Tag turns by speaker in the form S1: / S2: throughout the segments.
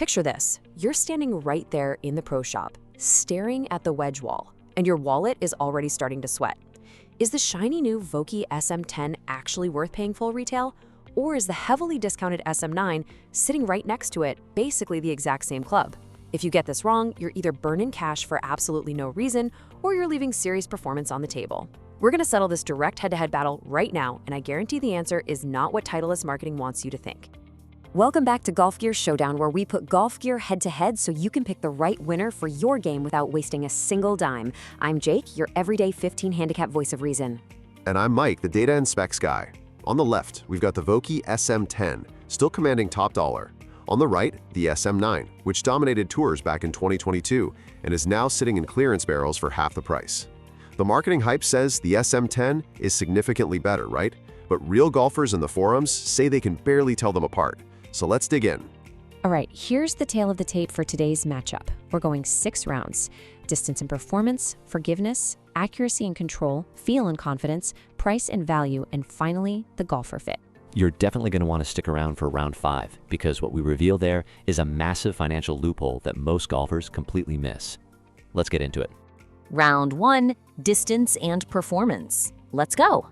S1: Picture this. You're standing right there in the pro shop, staring at the wedge wall, and your wallet is already starting to sweat. Is the shiny new Vokey SM10 actually worth paying full retail? Or is the heavily discounted SM9 sitting right next to it, basically the exact same club? If you get this wrong, you're either burning cash for absolutely no reason, or you're leaving serious performance on the table. We're going to settle this direct head-to-head battle right now, and I guarantee the answer is not what Titleist marketing wants you to think. Welcome back to Golf Gear Showdown, where we put golf gear head-to-head so you can pick the right winner for your game without wasting a single dime. I'm Jake, your everyday 15 handicap voice of reason.
S2: And I'm Mike, the data and specs guy. On the left, we've got the Vokey SM10, still commanding top dollar. On the right, the SM9, which dominated tours back in 2022 and is now sitting in clearance barrels for half the price. The marketing hype says the SM10 is significantly better, right? But real golfers in the forums say they can barely tell them apart. So let's dig in.
S1: All right, here's the tail of the tape for today's matchup. We're going 6 rounds. Distance and performance, forgiveness, accuracy and control, feel and confidence, price and value, and finally, the golfer fit.
S3: You're definitely going to want to stick around for round 5 because what we reveal there is a massive financial loophole that most golfers completely miss. Let's get into it.
S4: Round 1, distance and performance. Let's go.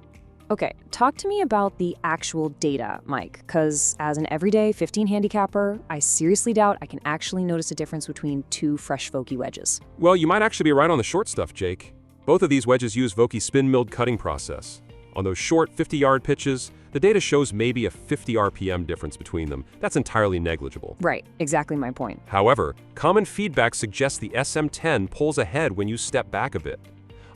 S1: Okay, talk to me about the actual data, Mike, because as an everyday 15 handicapper, I seriously doubt I can actually notice a difference between 2 fresh Vokey wedges.
S5: Well, you might actually be right on the short stuff, Jake. Both of these wedges use Vokey's spin-milled cutting process. On those short 50-yard pitches, the data shows maybe a 50 RPM difference between them. That's entirely negligible.
S1: Right, exactly my point.
S5: However, common feedback suggests the SM10 pulls ahead when you step back a bit.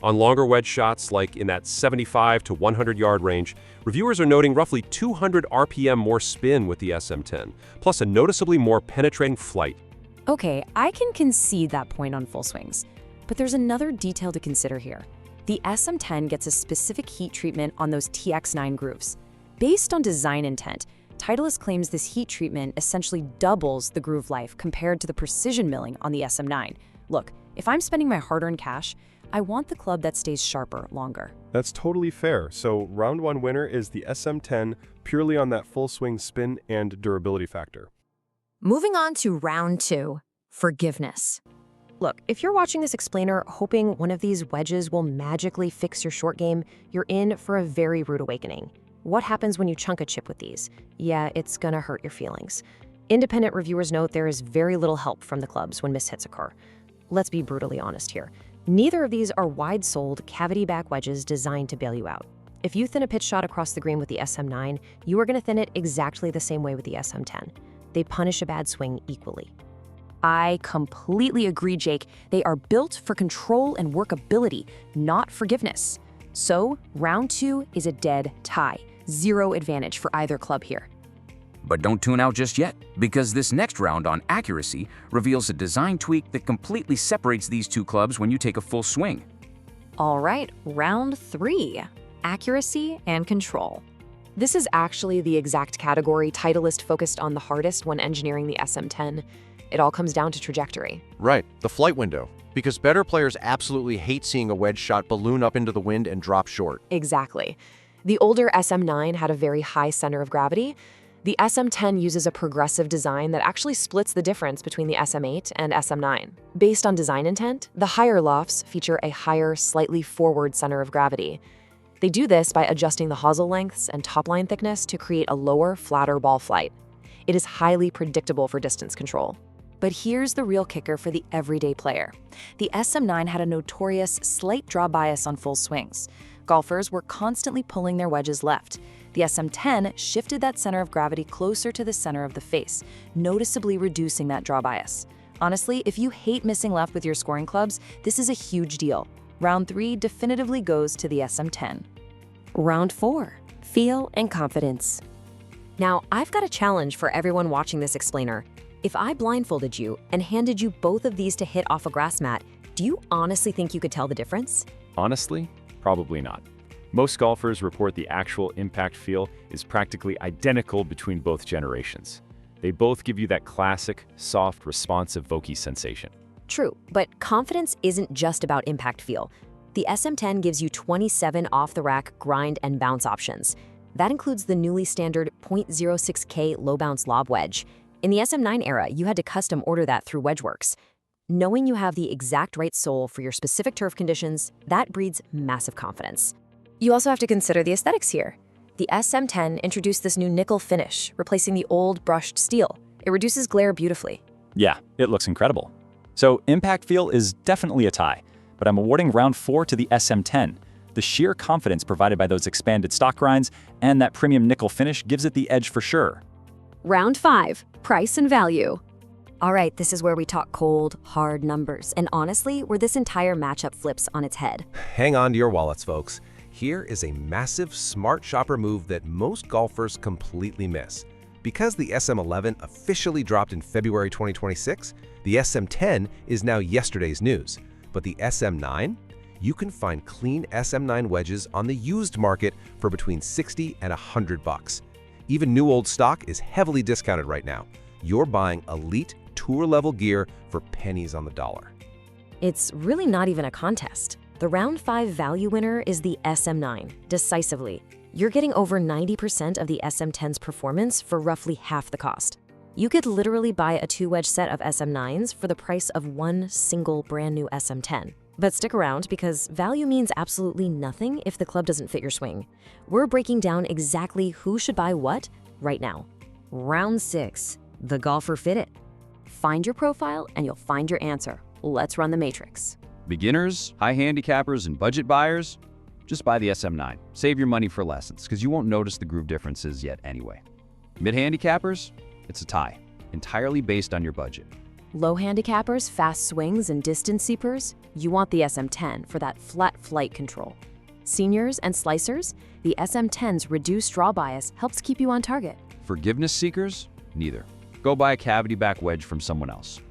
S5: On longer wedge shots, like in that 75 to 100-yard range, reviewers are noting roughly 200 RPM more spin with the SM10, plus a noticeably more penetrating flight.
S1: Okay, I can concede that point on full swings, but there's another detail to consider here. The SM10 gets a specific heat treatment on those TX9 grooves. Based on design intent, Titleist claims this heat treatment essentially doubles the groove life compared to the precision milling on the SM9. Look, if I'm spending my hard-earned cash, I want the club that stays sharper longer.
S6: That's totally fair. So round 1 winner is the SM10 purely on that full swing spin and durability factor.
S4: Moving on to round 2, forgiveness.
S1: Look, if you're watching this explainer hoping one of these wedges will magically fix your short game, you're in for a very rude awakening. What happens when you chunk a chip with these? Yeah, it's gonna hurt your feelings. Independent reviewers note there is very little help from the clubs when mishits occur. Let's be brutally honest here. Neither of these are wide-soled, cavity-back wedges designed to bail you out. If you thin a pitch shot across the green with the SM9, you are gonna thin it exactly the same way with the SM10. They punish a bad swing equally. I completely agree, Jake. They are built for control and workability, not forgiveness. So, round 2 is a dead tie. 0 advantage for either club here.
S7: But don't tune out just yet, because this next round on accuracy reveals a design tweak that completely separates these 2 clubs when you take a full swing.
S4: All right, round 3, accuracy and control.
S1: This is actually the exact category Titleist focused on the hardest when engineering the SM10. It all comes down to trajectory.
S8: Right, the flight window. Because better players absolutely hate seeing a wedge shot balloon up into the wind and drop short.
S1: Exactly. The older SM9 had a very high center of gravity. The SM10 uses a progressive design that actually splits the difference between the SM8 and SM9. Based on design intent, the higher lofts feature a higher, slightly forward center of gravity. They do this by adjusting the hosel lengths and top line thickness to create a lower, flatter ball flight. It is highly predictable for distance control. But here's the real kicker for the everyday player. The SM9 had a notorious slight draw bias on full swings. Golfers were constantly pulling their wedges left. The SM10 shifted that center of gravity closer to the center of the face, noticeably reducing that draw bias. Honestly, if you hate missing left with your scoring clubs, this is a huge deal. Round 3 definitively goes to the SM10. Round 4, feel and confidence. Now, I've got a challenge for everyone watching this explainer. If I blindfolded you and handed you both of these to hit off a grass mat, do you honestly think you could tell the difference?
S9: Honestly, probably not. Most golfers report the actual impact feel is practically identical between both generations. They both give you that classic, soft, responsive Vokey sensation.
S1: True, but confidence isn't just about impact feel. The SM10 gives you 27 off-the-rack grind and bounce options. That includes the newly standard .06K low bounce lob wedge.
S4: In the SM9 era, you had to custom order that through WedgeWorks. Knowing you have the exact right sole for your specific turf conditions, that breeds massive confidence. You also have to consider the aesthetics here. The SM10 introduced this new nickel finish, replacing the old brushed steel. It reduces glare beautifully.
S9: Yeah, it looks incredible. So impact feel is definitely a tie, but I'm awarding round 4 to the SM10. The sheer confidence provided by those expanded stock grinds and that premium nickel finish gives it the edge for sure.
S4: Round 5, price and value. All right, this is where we talk cold, hard numbers, and honestly, where this entire matchup flips on its head.
S10: Hang on to your wallets, folks. Here is a massive smart shopper move that most golfers completely miss. Because the SM11 officially dropped in February 2026, the SM10 is now yesterday's news. But the SM9? You can find clean SM9 wedges on the used market for between $60 and $100. Even new old stock is heavily discounted right now. You're buying elite tour-level gear for pennies on the dollar.
S4: It's really not even a contest. The round 5 value winner is the SM9, decisively. You're getting over 90% of the SM10's performance for roughly half the cost. You could literally buy a 2-wedge set of SM9s for the price of one single brand new SM10. But stick around because value means absolutely nothing if the club doesn't fit your swing. We're breaking down exactly who should buy what right now. Round 6, the golfer fit it. Find your profile and you'll find your answer. Let's run the matrix.
S11: Beginners, high handicappers, and budget buyers, just buy the SM9. Save your money for lessons because you won't notice the groove differences yet anyway. Mid-handicappers, it's a tie, entirely based on your budget.
S1: Low-handicappers, fast swings, and distance seepers, you want the SM10 for that flat flight control. Seniors and slicers, the SM10's reduced draw bias helps keep you on target.
S11: Forgiveness seekers, neither. Go buy a cavity back wedge from someone else.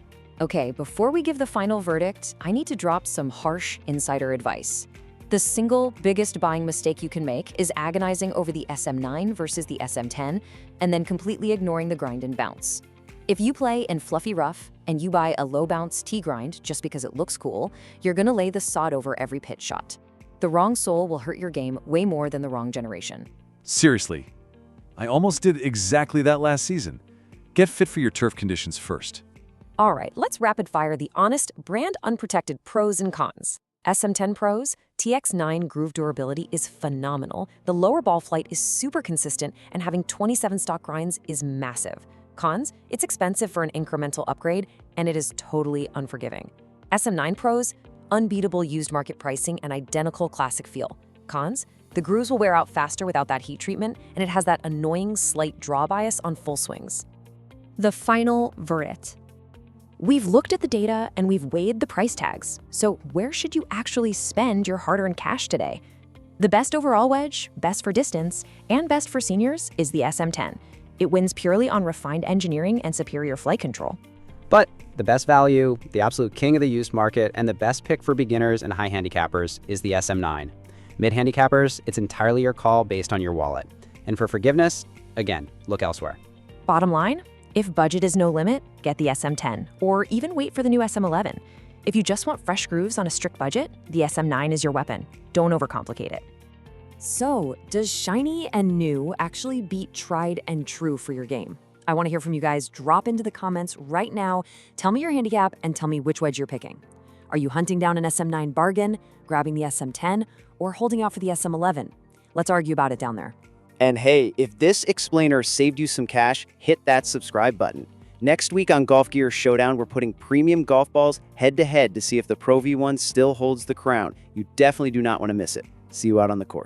S4: Okay, before we give the final verdict, I need to drop some harsh insider advice. The single biggest buying mistake you can make is agonizing over the SM9 versus the SM10 and then completely ignoring the grind and bounce. If you play in fluffy rough and you buy a low bounce tee grind just because it looks cool, you're gonna lay the sod over every pitch shot. The wrong sole will hurt your game way more than the wrong generation.
S6: Seriously, I almost did exactly that last season. Get fit for your turf conditions first.
S1: All right, let's rapid fire the honest, brand unprotected pros and cons. SM10 Pros, TX9 groove durability is phenomenal. The lower ball flight is super consistent, and having 27 stock grinds is massive. Cons, it's expensive for an incremental upgrade, and it is totally unforgiving. SM9 Pros, unbeatable used market pricing and identical classic feel. Cons, the grooves will wear out faster without that heat treatment, and it has that annoying slight draw bias on full swings.
S4: The final verdict. We've looked at the data and we've weighed the price tags. So where should you actually spend your hard-earned cash today? The best overall wedge, best for distance, and best for seniors is the SM10. It wins purely on refined engineering and superior flight control.
S12: But the best value, the absolute king of the used market, and the best pick for beginners and high handicappers is the SM9. Mid-handicappers, it's entirely your call based on your wallet. And for forgiveness, again, look elsewhere.
S1: Bottom line, if budget is no limit, get the SM10, or even wait for the new SM11. If you just want fresh grooves on a strict budget, the SM9 is your weapon. Don't overcomplicate it. So, does shiny and new actually beat tried and true for your game? I want to hear from you guys. Drop into the comments right now. Tell me your handicap and tell me which wedge you're picking. Are you hunting down an SM9 bargain, grabbing the SM10, or holding out for the SM11? Let's argue about it down there.
S12: And hey, if this explainer saved you some cash, hit that subscribe button. Next week on Golf Gear Showdown, we're putting premium golf balls head-to-head to see if the Pro V1 still holds the crown. You definitely do not want to miss it. See you out on the course.